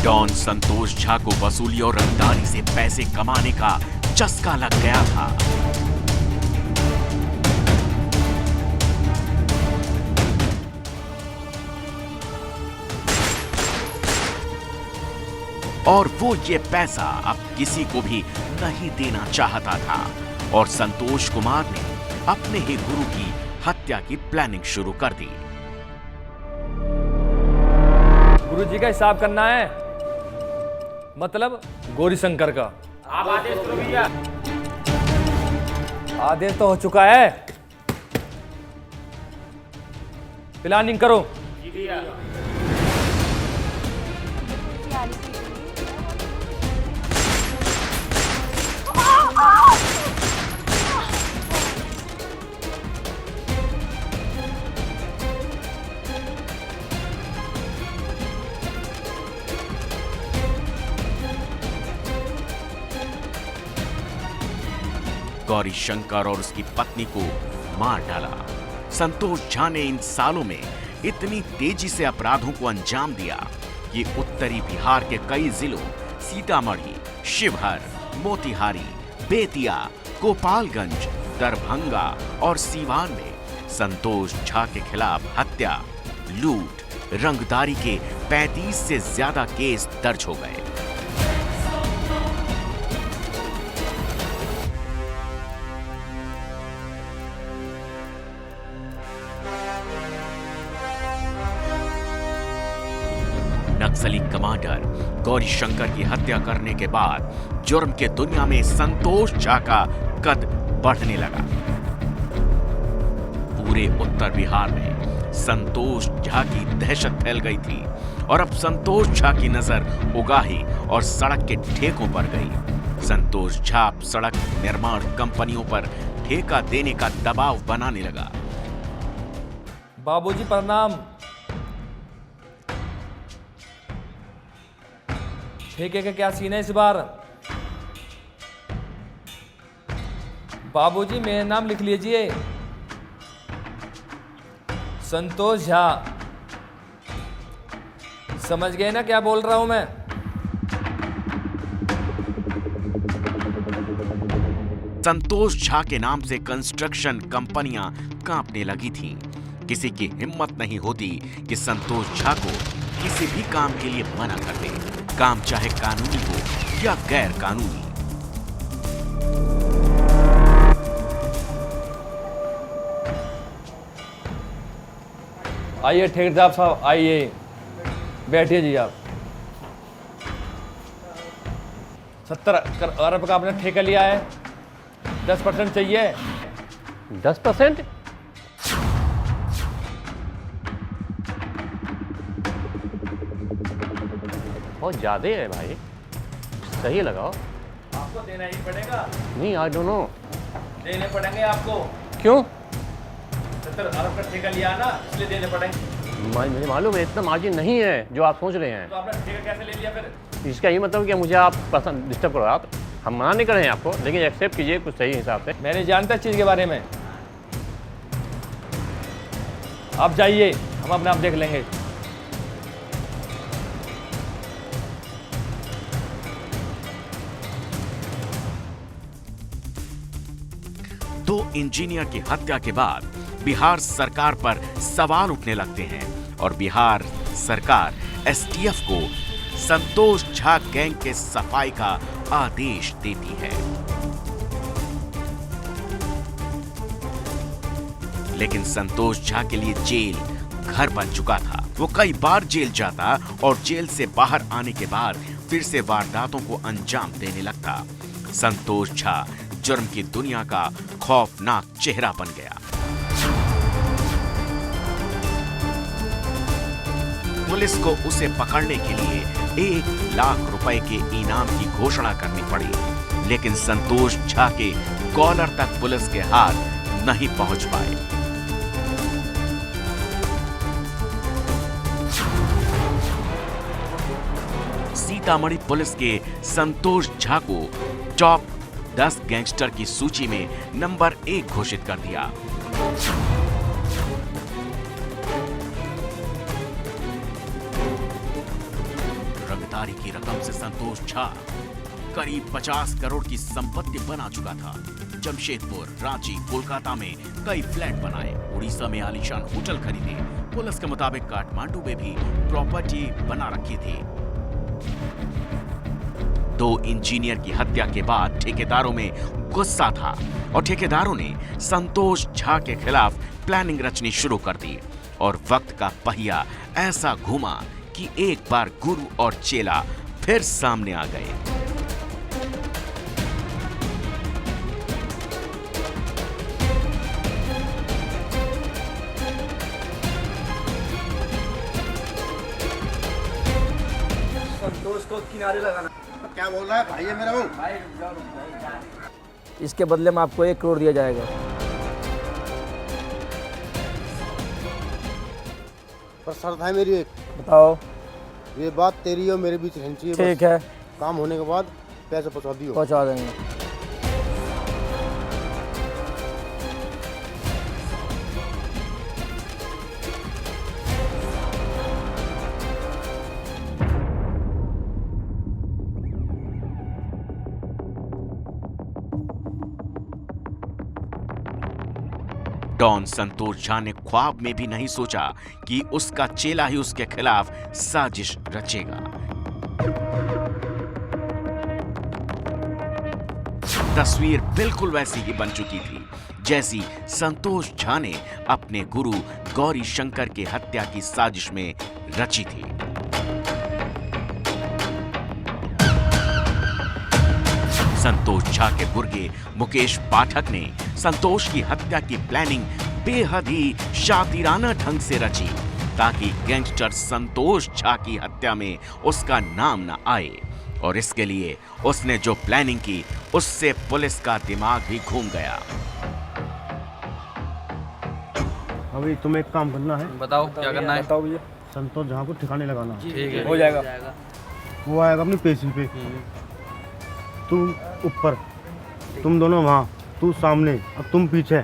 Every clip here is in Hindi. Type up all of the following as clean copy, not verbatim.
डॉन संतोष झा को वसूली और रंगदारी से पैसे कमाने का चस्का लग गया था। और वो ये पैसा अब किसी को भी नहीं देना चाहता था और संतोष कुमार ने अपने ही गुरु की हत्या की प्लानिंग शुरू कर दी। गुरुजी का हिसाब करना है, मतलब गौरीशंकर का। आप आदेश करो भैया। आदेश तो हो चुका है, प्लानिंग करो। जी भैया। गौरीशंकर और उसकी पत्नी को मार डाला। संतोष झा ने इन सालों में इतनी तेजी से अपराधों को अंजाम दिया कि उत्तरी बिहार के कई जिलों सीतामढ़ी, शिवहर, मोतिहारी, बेतिया, गोपालगंज, दरभंगा और सीवान में संतोष झा के खिलाफ हत्या, लूट, रंगदारी के 35 से ज्यादा केस दर्ज हो गए। नक्सली कमांडर गौरीशंकर की हत्या करने के बाद जुर्म के दुनिया में संतोष झा का कद बढ़ने लगा। पूरे उत्तर बिहार में संतोष झा की दहशत फैल गई थी और अब संतोष झा की नजर उगाही और सड़क के ठेकों पर गई। संतोष झा सड़क निर्माण कंपनियों पर ठेका देने का दबाव बनाने लगा। बाबूजी प्रणाम। ठेके का क्या सीन है इस बार? बाबूजी मेरा नाम लिख लीजिए, संतोष झा। समझ गए ना क्या बोल रहा हूं मैं? संतोष झा के नाम से कंस्ट्रक्शन कंपनियां कांपने लगी थीं। किसी की हिम्मत नहीं होती कि संतोष झा को किसी भी काम के लिए मना कर दे, काम चाहे कानूनी हो या गैर कानूनी। आइए ठेकेदार साहब, आइए बैठिए जी। आप 70 अरब का आपने ठेका लिया है, 10% चाहिए। 10%? बहुत ज्यादा है भाई, सही लगाओ। आपको देना ही पड़ेगा। नहीं, आई डोंट नो। देने पड़ेंगे आपको। क्यों? 70 अरब का ठेका लिया ना, इसलिए देने पड़ेंगे। मुझे मालूम है इतना मार्जिन नहीं है जो आप सोच रहे हैं। तो आपने ठेका कैसे ले लिया फिर? इसका ये मतलब कि मुझे आप पसंद डिस्टर्ब करो। आप, हम मना नहीं कर रहे हैं आपको, लेकिन एक्सेप्ट कीजिए कुछ सही हिसाब से। मैंने जानता इस चीज के बारे में। आप जाइए, हम अपने आप देख लेंगे। दो इंजीनियर की हत्या के बाद बिहार सरकार पर सवाल उठने लगते हैं और बिहार सरकार एसटीएफ को संतोष झा गैंग के सफाई का आदेश देती है। लेकिन संतोष झा के लिए जेल घर बन चुका था। वो कई बार जेल जाता और जेल से बाहर आने के बाद फिर से वारदातों को अंजाम देने लगता। संतोष झा जुर्म की दुनिया का खौफनाक चेहरा बन गया। पुलिस को उसे पकड़ने के लिए 1 लाख रुपए के इनाम की घोषणा करनी पड़ी, लेकिन संतोष झा के कॉलर तक पुलिस के हाथ नहीं पहुंच पाए। सीतामढ़ी पुलिस के संतोष झा को टॉप 10 गैंगस्टर की सूची में नंबर 1 घोषित कर दिया। रंगदारी की रकम से संतोष झा करीब 50 करोड़ की संपत्ति बना चुका था। जमशेदपुर, रांची, कोलकाता में कई फ्लैट बनाए, उड़ीसा में आलीशान होटल खरीदे। पुलिस के मुताबिक काठमांडू में भी प्रॉपर्टी बना रखी थी। 2 इंजीनियर की हत्या के बाद ठेकेदारों में गुस्सा था और ठेकेदारों ने संतोष झा के खिलाफ प्लानिंग रचनी शुरू कर दी और वक्त का पहिया ऐसा घूमा कि एक बार गुरु और चेला फिर सामने आ गए। संतोष को किनारे लगाना। क्या बोल रहा है भाई? ये मेरा वो इसके बदले में आपको 1 करोड़ दिया जाएगा। पर शर्त है मेरी एक। बताओ। ये बात तेरी और मेरे बीच रहनी चाहिए। ठीक है, काम होने के बाद पैसे पहुंचा दियो। पहुंचा देंगे। डॉन संतोष झा ने ख्वाब में भी नहीं सोचा कि उसका चेला ही उसके खिलाफ साजिश रचेगा। तस्वीर बिल्कुल वैसी ही बन चुकी थी जैसी संतोष झा ने अपने गुरु गौरी शंकर की हत्या की साजिश में रची थी। संतोष झा के बुर्गे मुकेश पाठक ने संतोष की हत्या की प्लानिंग बेहद ही शातिराना ढंग से रची ताकि गैंगस्टर संतोष झा की हत्या में उसका नाम न आए, और इसके लिए उसने जो प्लानिंग की उससे पुलिस का दिमाग भी घूम गया। अभी तुम्हें एक काम करना है। बताओ क्या करना है? बताओ भैया। संतोष झा को ठिकाने लगाना है। ठीक है, हो जाएगा। वो आएगा अपनी पेशी पे, तू ऊपर, तुम दोनों वहाँ, तू सामने और तुम पीछे।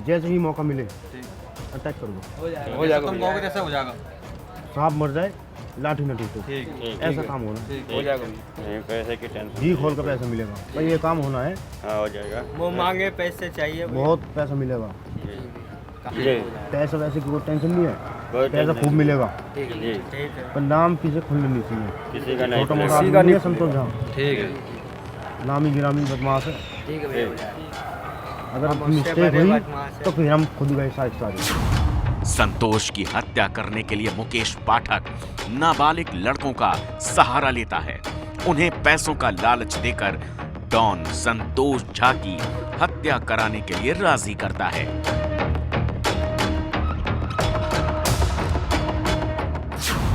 जैसे ही मौका मिले अटैक कर दो। हो जाएगा। तुम कहोगे जैसे हो जाएगा। सांप मर जाए लाठी न टूटे, ऐसा काम होना। हो जाएगा। पैसे की टेंशन जी खोल कर पैसा मिलेगा भाई, ये काम होना है। हाँ हो जाएगा। वो मांगे पैसे चाहिए, बहुत पैसा मिलेगा। जी पैसा वैसे की कोई टेंशन नहीं है, कोई पैसा टेंशन खूब मिलेगा। जी पर नाम किसी खुलने नहीं चाहिए। किसी का नहीं छोटा मोटा चलेगा। आदमी नहीं है संतोष झा, ठीक है। नामी गिरामी बदमाश है। ठीक है भैया। अगर मिस्टेक हुई तो फिर हम खुद गए सारे। संतोष की हत्या करने के लिए मुकेश पाठक नाबालिग लड़कों का सहारा लेता है। उन्हें पैसों का लालच देकर डॉन संतोष झा की हत्या कराने के लिए राजी करता है।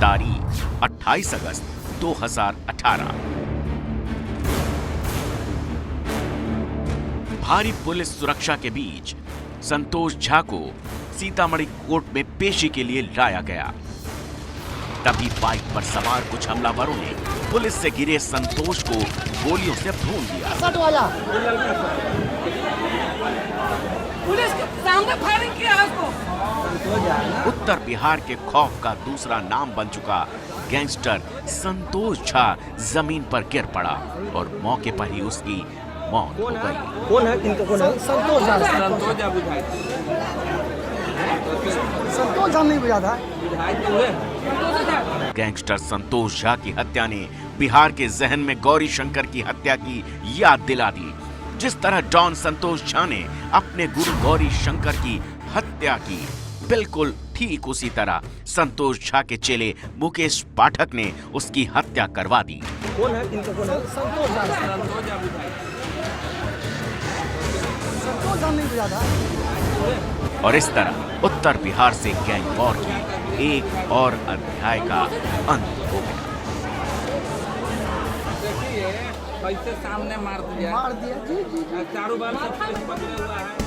तारीख 28 अगस्त 2018। भारी पुलिस सुरक्षा के बीच संतोष झा को सीतामढ़ी कोर्ट में पेशी के लिए लाया गया। तभी बाइक पर सवार कुछ हमलावरों ने पुलिस से घिरे संतोष को गोलियों से भून दिया। पुलिस के सामने फायरिंग किया है उसको। उत्तर बिहार के खौफ का दूसरा नाम बन चुका गैंगस्टर संतोष झा जमीन पर गिर पड़ा और मौके पर ही उसकी मौत हो गई। कौन है? किनका कौन है? संतोष झा। संतोष झा नहीं बुझा था। गैंगस्टर संतोष झा की हत्या ने बिहार के जहन में गौरी शंकर की हत्या की याद दिला दी। जिस तरह डॉन संतोष झा ने अपने गुरु गौरी शंकर की हत्या की, बिल्कुल ठीक उसी तरह संतोष झा के चेले मुकेश पाठक ने उसकी हत्या करवा दी। कौन है? किनका कौन है? संतोष झा। संतोष झा नहीं बुझा था। और इस तरह उत्तर बिहार से गैंग वॉर की एक और अध्याय का अंत हो गया। कैसे सामने मार दिया। मार दिया। जी जी। चारों बार सब पुलिस पकड़े हुआ है।